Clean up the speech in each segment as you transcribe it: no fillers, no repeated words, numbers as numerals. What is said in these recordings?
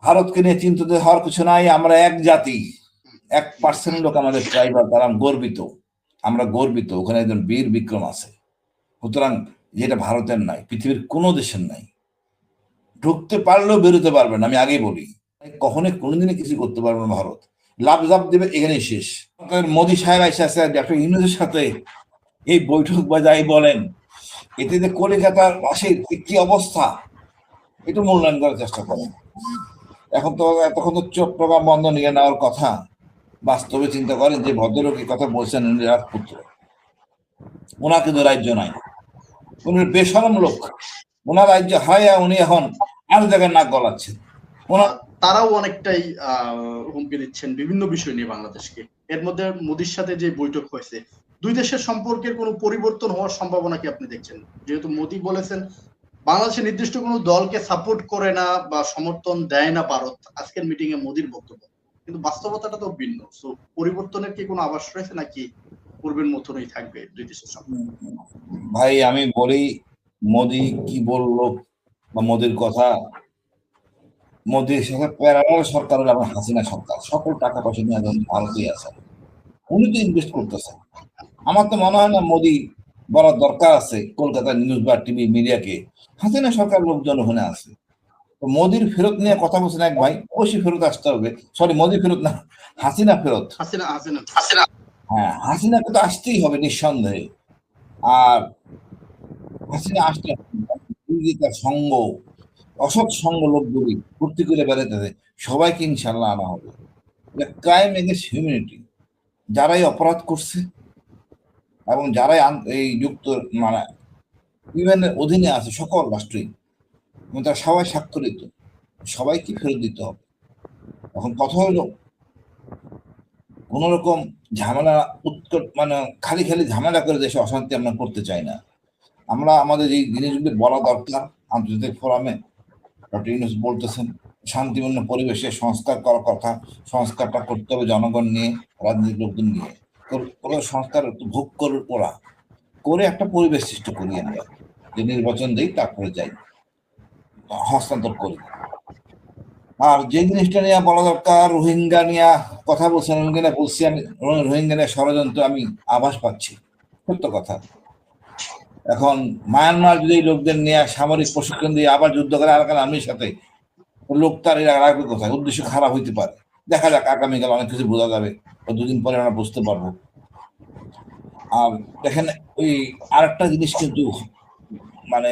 ভারতকে নিয়ে চিন্তিত হওয়ার কিছু নাই। আমরা এক জাতি, 1% লোক আমাদের ট্রাইবাল, তারা গর্বিত, আমরা গর্বিত। ওখানে একজন বীর বিক্রম আছে। সুতরাং যেটা ভারতের নাই, পৃথিবীর কোনো দেশের নাই। ঢুকতে পারলেও বেরোতে পারবে না, আমি আগেই বলি। কখনোই কোনোদিনই কিছু করতে পারবে না ভারত। লাভ জাপ দেবে, এখানেই শেষ। মোদী সাহেব এসে আছে ডক্টর ইউনূসের সাথে এই বৈঠক বা যাই বলেন, এতে যে কলিকাতার বাসীর কি অবস্থা, এটা মূল্যায়ন করার চেষ্টা করেন। এতক্ষণ তো চট্টগ্রাম বন্ধ নিয়ে নেওয়ার কথা। বাস্তবে চিন্তা করেন যে ভদ্রলোক এই কথা বলছেন, রাজপুত্র, ওনার কিন্তু রাজ্য নাই, উনি বেশরম লোক। ওনার রাজ্য হারাইয়া উনি এখন আর জায়গায় নাক গলাচ্ছেন। তারাও অনেকটাই হুমকি দিচ্ছেন বিভিন্ন বিষয় নিয়ে বাংলাদেশকে। এর মধ্যে মোদির সাথে যে বৈঠক হয়েছে, দুই দেশের সম্পর্কের কোনো পরিবর্তন হওয়ার সম্ভাবনা কি আপনি দেখছেন? যেহেতু মোদি বলেছেন বাংলাদেশের নির্দিষ্ট কোনো দলকে সাপোর্ট করে না বা সমর্থন দেয় না ভারত, আজকের মিটিং এ মোদির বক্তব্য, কিন্তু বাস্তবতাটা তো ভিন্ন। সো পরিবর্তনের কি কোনো আভাস রয়েছে নাকি পূর্বের মতনই থাকবে দুই দেশের সম্পর্ক? ভাই আমি বলি, মোদি কি বললো বা মোদির কথা, মোদির সাথে প্যারালাল সরকার হলো আমার হাসিনা সরকার। সকল টাকা পয়সা নিয়ে একজন ভারতীয় আছে, উনি তো ইনভেস্ট করতেছেন। আমার তো মনে হয় না মোদি বলার দরকার আছে কলকাতা নিউজ বা টিভি মিডিয়াকে হাসিনা সরকার লোকজন ওখানে আছে। তো মোদির ফেরত নিয়ে কথা বলছেন এক ভাই, অবশ্যই ফেরত আসতে হবে। সরি, মোদি ফেরত না, হাসিনা ফেরত। হ্যাঁ, হাসিনাকে তো আসতেই হবে নিঃসন্দেহে। আর হাসিনা আসলে তার সঙ্গ, অসৎ সঙ্গ লোকগুলি ভর্তি করে বেড়াতে সবাইকে ইনশাল্লাহ আনা হবে। ক্রাইম এগেন্স্ট হিউম্যানিটি, যারাই অপরাধ করছে এবং যারাই এই যুক্ত মানে ইউএনের অধীনে আছে সকল রাষ্ট্রই, এবং তারা সবাই স্বাক্ষরিত, সবাইকে ফেরত দিতে হবে। এখন কথা হলো কোন রকম ঝামেলা উৎকট মানে খালি খালি ঝামেলা করে দেশে অশান্তি আমরা করতে চাই না। আমরা আমাদের এই জিনিসগুলি বলা দরকার আন্তর্জাতিক ফোরামে। ডক্টর ইউনূস বলতেছেন শান্তিপূর্ণ পরিবেশে সংস্কার করার কথা, সংস্কারটা করতে হবে জনগণ নিয়ে, রাজনৈতিক লোকজন নিয়ে। ওরা সংস্কার একটু ভোগ করে, ওরা করে একটা পরিবেশ সৃষ্টি করি আমরা, যে নির্বাচন দিই তারপরে যাই, হস্তান্তর করি। আর যে জিনিসটা নিয়ে বলা দরকার, রোহিঙ্গা নিয়ে কথা বলছেন, রোহিঙ্গা নিয়ে বলছি আমি, রোহিঙ্গা নিয়ে ষড়যন্ত্র আমি আভাস পাচ্ছি, সত্য কথা। এখন মায়ানমার যদি লোকদের নিয়ে সামরিক প্রশিক্ষণ দিয়ে আবার যুদ্ধ করে আরাকান আর্মির সাথে, লোক তার এরা রাখবে কোথায়? উদ্দেশ্য খারাপ হইতে পারে। দেখা যাক, আগামীকাল অনেক কিছু বোঝা যাবে, দুদিন পরে আমরা বুঝতে পারবো। আর দেখেন ওই আরেকটা জিনিস কিন্তু মানে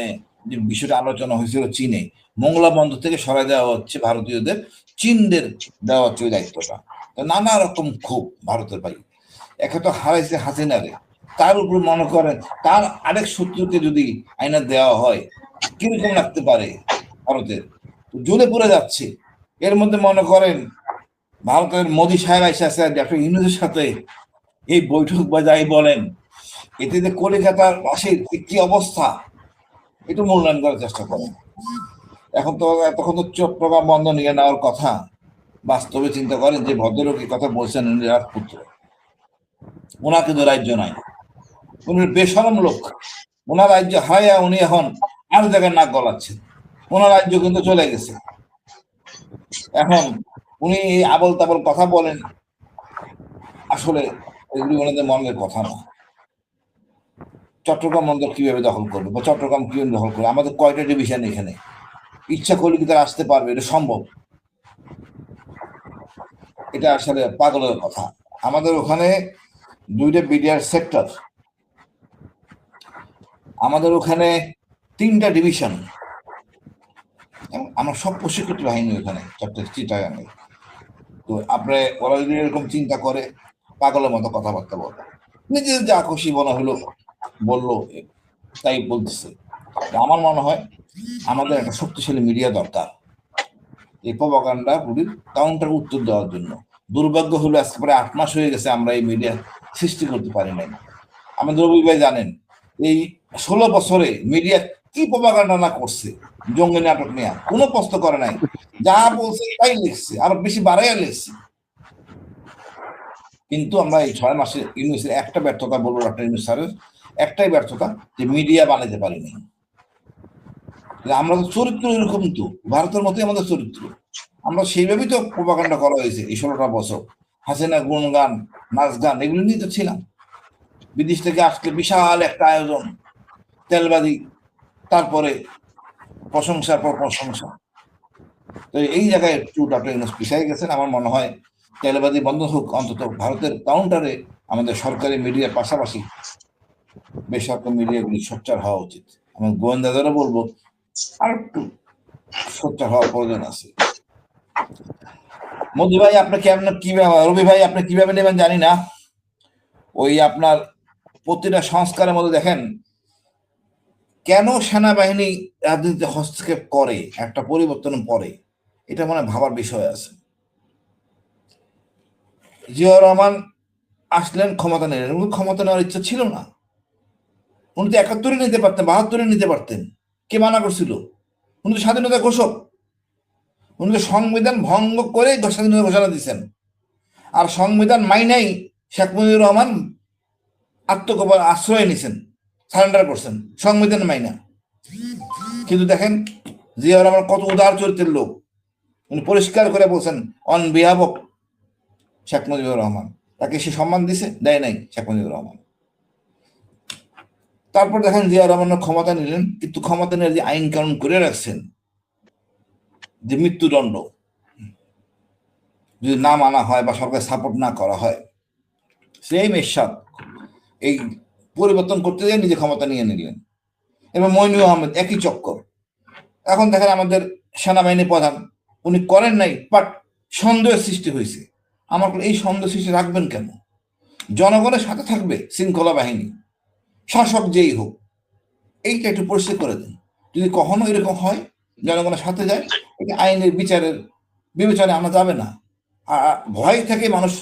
যে বিষয়টা আলোচনা হয়েছিল, চীনে মংলা বন্দর থেকে সরাই দেওয়া হচ্ছে ভারতীয়দের, চীনদের দেওয়া হচ্ছে ওই দায়িত্বটা। তো নানা রকম ক্ষোভ ভারতের ভাই, একে তো হারাইছে হাসিনারে, তার উপর মনে করেন তার আরেক শত্রুকে যদি আইনা দেওয়া হয় কিরকম লাগতে পারে ভারতের, জ্বলে পড়ে যাচ্ছে। এর মধ্যে মনে করেন ভারতের মোদী সাহেব এসে আছে ডক্টর ইউনূসের সাথে এই বৈঠক বা যাই বলেন, এতে যে কলিকাতার বাসীর কি অবস্থা, এটা মূল্যায়ন করার চেষ্টা করেন। এতক্ষণ তো চট্টগ্রাম বন্ধ নিয়ে নেওয়ার কথা। বাস্তবে চিন্তা করেন যে ভদ্রলোক এই কথা বলছেন, উনি রাজপুত্র, ওনার কিন্তু রাজ্য নাই, উনি বেশরম লোক। ওনার রাজ্য হারাইয়া উনি এখন আর জায়গায় নাক গলাচ্ছেন। ওনার রাজ্য কিন্তু চলে গেছে। এখন উনি আবল তাবল কথা বলেন, আসলে এগুলি ওনাদের মনের কথা না। চট্টগ্রাম বন্দর কিভাবে দখল করবে বা চট্টগ্রাম কিভাবে দখল করবে? আমাদের কয়টা ডিভিশন এখানে, ইচ্ছা করলে কি তারা আসতে পারবে? এটা সম্ভব? এটা আসলে পাগলের কথা। আমাদের ওখানে 2টা বিডিআর সেক্টর, আমাদের ওখানে 3টা ডিভিশন, আমরা সব প্রশিক্ষিত বাহিনী ওখানে চিটাগাঙে। তো আপনি ওরা যদি এরকম চিন্তা করে পাগলের মতো কথাবার্তা বলে, নিজের যা খুশি মনে হলো বললো, তাই বলতেছে। আমার মনে হয় আমাদের একটা শক্তিশালী মিডিয়া দরকার এই প্রপাগান্ডা গুলির কাউন্টার উত্তর দেওয়ার জন্য। দুর্ভাগ্য হলো আজকে প্রায় 8 মাস হয়ে গেছে আমরা এই মিডিয়া সৃষ্টি করতে পারি নাই। আমাদের রবি ভাই জানেন এই 16 বছরে মিডিয়া কি প্রপাগান্ডা না করছে, জঙ্গি নাটক নিয়ে কোনো প্রশ্ন করে নাই, যা বলছে তাই লিখছে, আরো বেশি বাড়াইয়া লিখছে। কিন্তু আমরা এই 6 মাসে ইউনূসের একটা ব্যর্থতা বলবো, ডক্টর ইউনূস স্যারের একটাই ব্যর্থতা, যে মিডিয়া বানাতে পারিনি। আমরা তো চরিত্র এরকম, তো ভারতের মতোই আমাদের চরিত্র। আমরা সেইভাবেই তো প্রোপাগান্ডা করা হয়েছে এই 16টা বছর। হাসিনা গুণগান, নাচ গান এগুলো নিয়ে তো ছিলাম। বিদেশ থেকে আসলে বিশাল একটা আয়োজন, তেলবাজি, তারপরে প্রশংসার পর প্রশংসা। তো এই জায়গায় একটু ডক্টর ইউনূস পিছিয়ে গেছেন। আমার মনে হয় তেলবাজি বন্ধ হোক, অন্তত ভারতের কাউন্টারে আমাদের সরকারি মিডিয়ার পাশাপাশি বেসরকারি মিডিয়াগুলি সোচ্চার হওয়া উচিত। এবং গোয়েন্দাদেরও বলবো আর একটু সোচ্চার হওয়ার প্রয়োজন আছে। মোদি ভাই আপনি কেমন কিভাবে, রবি ভাই আপনি কিভাবে নেবেন জানি না। ওই আপনার প্রতিটা সংস্কারের মধ্যে দেখেন কেন সেনাবাহিনী রাজনীতিতে হস্তক্ষেপ করে একটা পরিবর্তন পরে, এটা মনে হয় ভাবার বিষয় আছে। জিয়াউর রহমান আসলেন, ক্ষমতা নিলেন, উনি ক্ষমতা নেওয়ার ইচ্ছা ছিল না। উনি তো 71-এ নিতে পারতেন, 72-এ নিতে পারতেন, কে মানা করছিল? উনি তো স্বাধীনতা ঘোষক, উনি তো সংবিধান ভঙ্গ করে স্বাধীনতা ঘোষণা দিচ্ছেন। আর সংবিধান মাইনাই শেখ মুজিবুর রহমান আত্মগোপন আশ্রয় নিছেন, সারেন্ডার করছেন সংবিধান মাইনা। কিন্তু দেখেন জিয়াউর রহমান কত উদার চরিত্রের লোক, উনি পরিষ্কার করে বলছেন on behalf of Sheikh Mujibur Rahman. তাকে সে সম্মান দিছে? দেয় নাই শেখ মুজিবুর রহমান। তারপর দেখেন জিয়াউর রহমান ক্ষমতা নিলেন, কিন্তু ক্ষমতা নিয়ে যে আইন কানুন করে রাখছেন, যে মৃত্যুদণ্ড যদি না মানা হয় বা সরকার সাপোর্ট না করা হয়, সেই এরশাদ এই পরিবর্তন করতে গিয়ে নিজে ক্ষমতা নিয়ে নিলেন। এবং মইনুল আহমেদ একই চক্কর। এখন দেখেন আমাদের সেনাবাহিনী প্রধান, উনি করেন নাই, বাট সন্দেহের সৃষ্টি হয়েছে। আমার এই সন্দেহ সৃষ্টি রাখবেন কেন? জনগণের সাথে থাকবে শৃঙ্খলা বাহিনী, শাসক যেই হোক, এইটা একটু পরিষ্কার করে দেন। যদি কখনো এরকম হয় জনগণের সাথে যায়, এটা আইনের বিচারের বিবেচনায় আনা যাবে না। আর ভয় থেকে মানুষ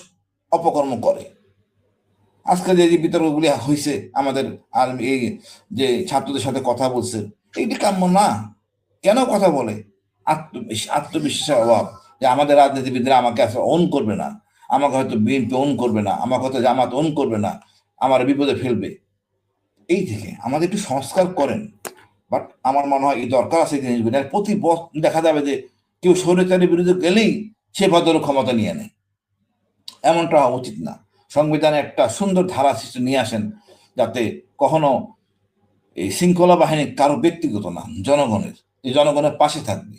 অপকর্ম করে। আজকে যে বিতর্কগুলি হয়েছে আমাদের, আর এই যে ছাত্রদের সাথে কথা বলছে, এইটি কাম্য না। কেন কথা বলে? আত্মবিশ্বাসের অভাব, যে আমাদের রাজনীতিবিদরা আমাকে আসলে অন করবে না, আমাকে হয়তো বিএনপি অন করবে না, আমাকে হয়তো জামাত অন করবে না, আমার বিপদে ফেলবে। এই থেকে আমাদের একটু সংস্কার করেন। বাট আমার মনে হয় এই দরকার আছে জিনিসগুলো। প্রতি দেখা যাবে যে কেউ স্বৈরাচারের বিরুদ্ধে গেলেই সে ভদ্র ক্ষমতা নিয়ে নেয়, এমনটা হওয়া উচিত না। সংবিধানে একটা সুন্দর ধারা সৃষ্টি নিয়ে আসেন, যাতে কখনো এই শৃঙ্খলা বাহিনী কারো ব্যক্তিগত না, জনগণের। এই জনগণের পাশে থাকবে,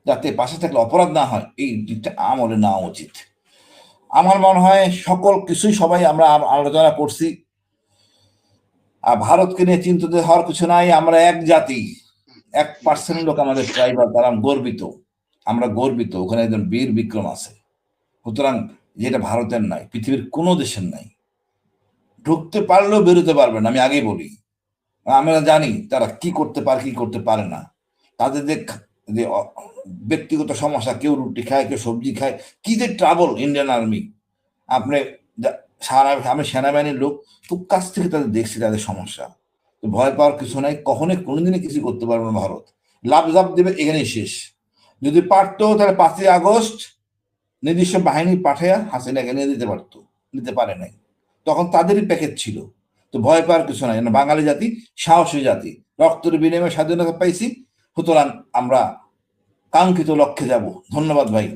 যাতে পাশে থাকলে অপরাধ না হয়, এই দিকটা আমলে নেওয়া উচিত। আমার মনে হয় সকল কিছুই সবাই আমরা আলোচনা করছি। আর ভারতকে নিয়ে চিন্তিত হওয়ার কিছু নাই। আমরা এক জাতি, 1% লোক আমাদের ট্রাইবাল, তারা গর্বিত, আমরা গর্বিত। ওখানে একজন বীর বিক্রম আছে। সুতরাং যেটা ভারতের নাই, পৃথিবীর কোনো দেশের নাই। ঢুকতে পারলেও বেরোতে পারবে না, আমি আগেই বলি। আমরা জানি তারা কি করতে পারে কি করতে পারে না। তাদের যে ব্যক্তিগত সমস্যা, কেউ রুটি খায়, কেউ সবজি খায়, কি যে ট্রাবল ইন্ডিয়ান আর্মি। আপনি আমি সেনাবাহিনীর লোক, খুব কাছ থেকে তাদের দেখছি, তাদের সমস্যা। তো ভয় পাওয়ার কিছু নাই, কখনোই কোনোদিনই কিছু করতে পারবে না ভারত। লাভ লাভ দেবে, এখানেই শেষ। যদি পারতো তাহলে 5ই আগস্ট নিজস্ব বাহিনী পাঠাইয়া হাসিনাকে নিয়ে দিতে পারতো, নিতে পারে নাই। তখন তাদেরই প্যাকেজ ছিল। তো ভয় পাওয়ার কিছু নাই। বাঙালি জাতি সাহসী জাতি, রক্তের বিনিময়ে স্বাধীনতা পাইছি। সুতরাং আমরা কাঙ্ক্ষিত লক্ষ্যে যাব। ধন্যবাদ ভাই।